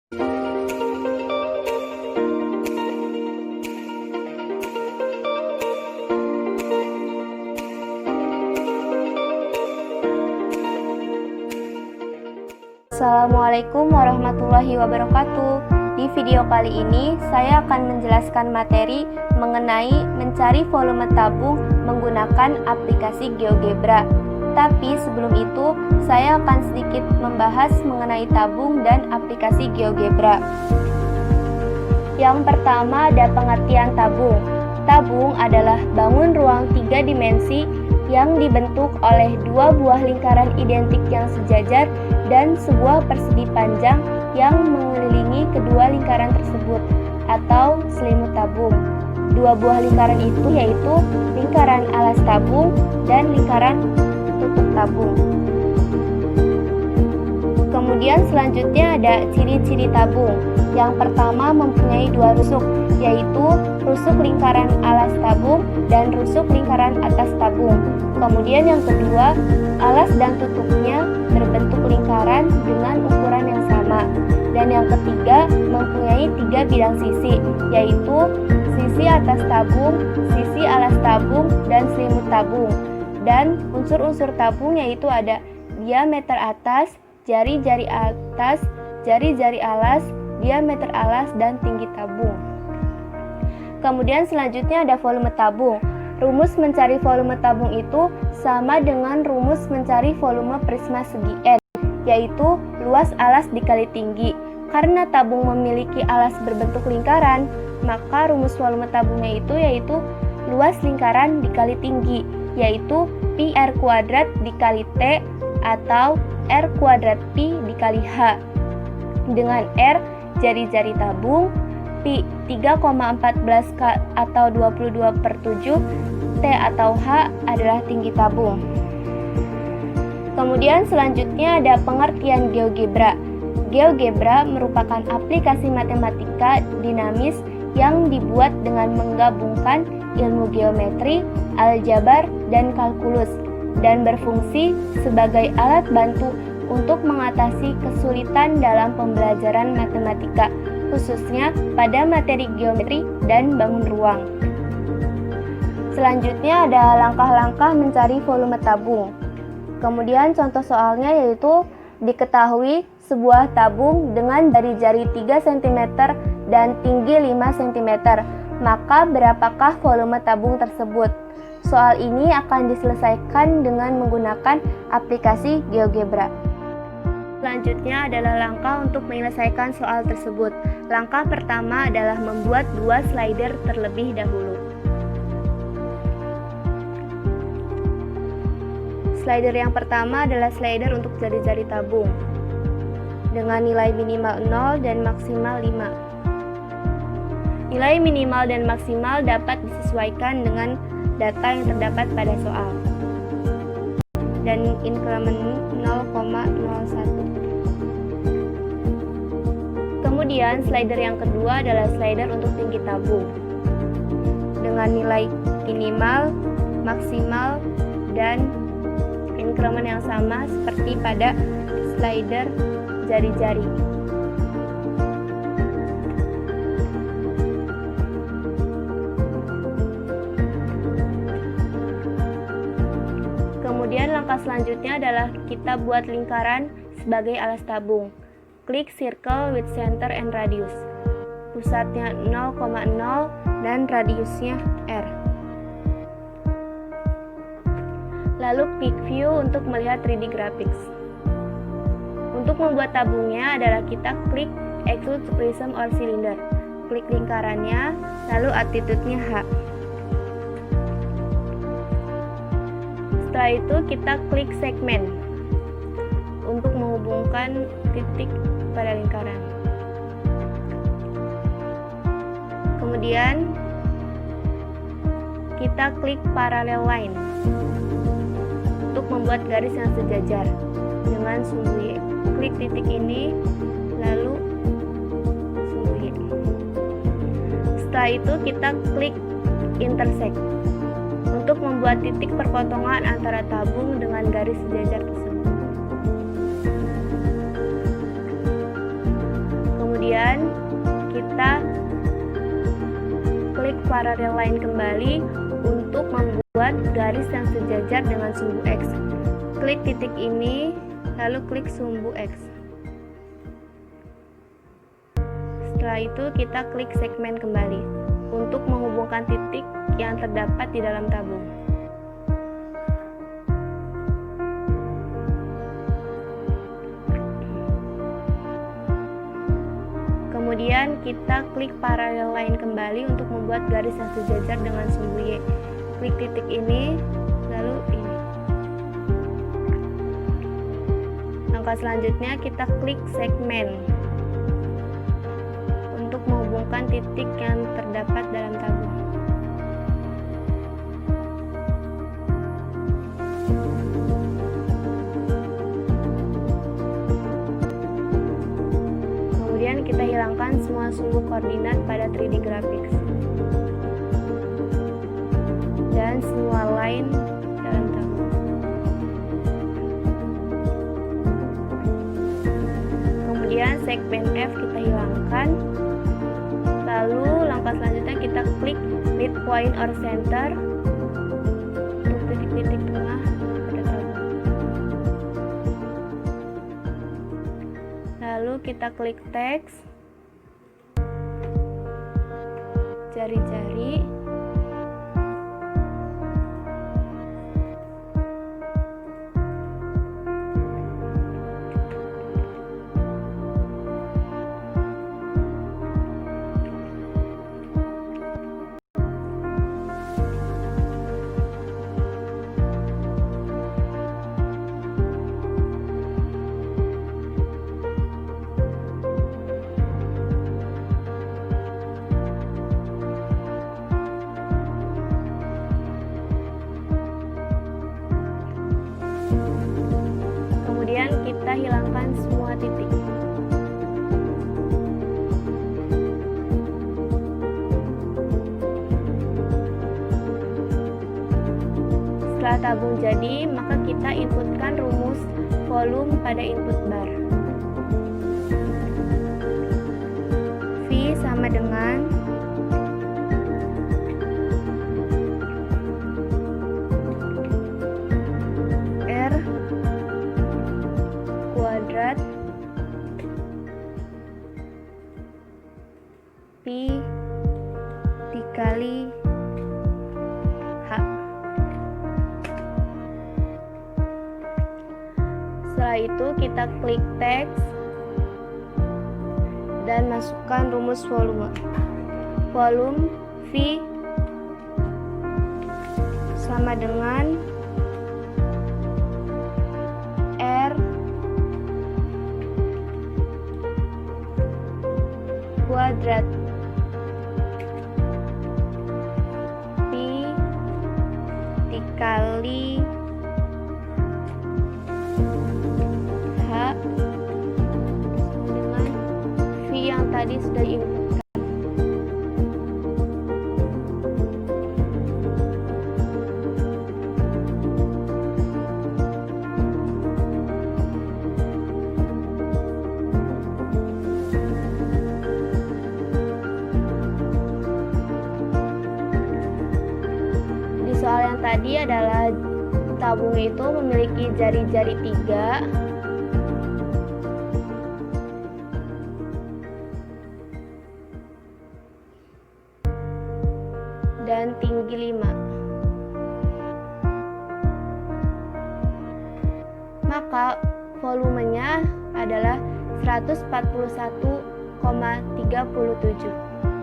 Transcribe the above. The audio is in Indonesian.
Assalamualaikum warahmatullahi wabarakatuh. Di video kali ini saya akan menjelaskan materi mengenai mencari volume tabung menggunakan aplikasi GeoGebra. Tapi sebelum itu, saya akan sedikit membahas mengenai tabung dan aplikasi GeoGebra. Yang pertama ada pengertian tabung. Tabung adalah bangun ruang 3 dimensi yang dibentuk oleh dua buah lingkaran identik yang sejajar dan sebuah persegi panjang yang mengelilingi kedua lingkaran tersebut atau selimut tabung. Dua buah lingkaran itu yaitu lingkaran alas tabung dan lingkaran tutup tabung. Kemudian selanjutnya ada ciri-ciri tabung. Yang pertama mempunyai dua rusuk, yaitu rusuk lingkaran alas tabung dan rusuk lingkaran atas tabung. Kemudian yang kedua, alas dan tutupnya berbentuk lingkaran dengan ukuran yang sama. Dan yang ketiga, mempunyai 3 bidang sisi, yaitu sisi atas tabung, sisi alas tabung, dan selimut tabung. Dan unsur-unsur tabung yaitu ada diameter atas, jari-jari atas, jari-jari alas, diameter alas, dan tinggi tabung. Kemudian selanjutnya ada volume tabung. Rumus mencari volume tabung itu sama dengan rumus mencari volume prisma segi N, yaitu luas alas dikali tinggi. Karena tabung memiliki alas berbentuk lingkaran, maka rumus volume tabungnya itu yaitu luas lingkaran dikali tinggi, yaitu pi R kuadrat dikali T atau R kuadrat pi dikali H. Dengan R jari-jari tabung, pi 3,14 atau 22/7, T atau H adalah tinggi tabung. Kemudian selanjutnya ada pengertian GeoGebra. GeoGebra merupakan aplikasi matematika dinamis yang dibuat dengan menggabungkan ilmu geometri, aljabar, dan kalkulus, dan berfungsi sebagai alat bantu untuk mengatasi kesulitan dalam pembelajaran matematika, khususnya pada materi geometri dan bangun ruang. Selanjutnya ada langkah-langkah mencari volume tabung. Kemudian contoh soalnya yaitu diketahui sebuah tabung dengan jari-jari 3 cm dan tinggi 5 cm, maka berapakah volume tabung tersebut? Soal ini akan diselesaikan dengan menggunakan aplikasi GeoGebra. Selanjutnya adalah langkah untuk menyelesaikan soal tersebut. Langkah pertama adalah membuat 2 slider terlebih dahulu. Slider yang pertama adalah slider untuk jari-jari tabung dengan nilai minimal 0 dan maksimal 5. Nilai minimal dan maksimal dapat disesuaikan dengan data yang terdapat pada soal. Dan increment 0,01. Kemudian slider yang kedua adalah slider untuk tinggi tabung dengan nilai minimal, maksimal, dan increment yang sama seperti pada slider jari-jari. Kemudian langkah selanjutnya adalah kita buat lingkaran sebagai alas tabung. Klik circle with center and radius. Pusatnya 0,0 dan radiusnya R. Lalu klik view untuk melihat 3D graphics. Untuk membuat tabungnya adalah kita klik extrude prism or cylinder. Klik lingkarannya, lalu attitude-nya H. Setelah itu kita klik segmen untuk menghubungkan titik pada lingkaran. Kemudian kita klik parallel line untuk membuat garis yang sejajar dengan sumbu Y. Klik titik ini, lalu sumbu Y. Setelah itu kita klik intersect untuk membuat titik perpotongan antara tabung dengan garis sejajar tersebut. Kemudian kita klik paralel line kembali untuk membuat garis yang sejajar dengan sumbu X. Klik titik ini, lalu klik sumbu X. Setelah itu kita klik segmen kembali untuk menghubungkan titik yang terdapat di dalam tabung. Kemudian kita klik paralel line kembali untuk membuat garis yang sejajar dengan sumbu Y. Klik titik ini, lalu ini. Langkah selanjutnya kita klik segmen untuk menghubungkan titik yang terdapat dalam tabung. Kemudian kita hilangkan semua sumbu koordinat pada 3D Graphics dan semua line dalam tabung. Kemudian segmen F kita hilangkan. Lalu langkah selanjutnya kita klik midpoint or center untuk titik-titik tengah pada tabung. Lalu kita klik teks, jari-jari, kemudian kita hilangkan semua titik. Setelah tabung jadi, maka kita inputkan rumus volume pada input bar. V sama dengan R kuadrat Pi dikali H. Setelah itu kita klik teks dan masukkan rumus volume. Volume V sama dengan R kuadrat Pi dikali H dengan V yang tadi sudah diinputkan. Di soal yang tadi adalah tabung itu memiliki jari-jari 3 dan tinggi 5. Maka volumenya adalah 141,37.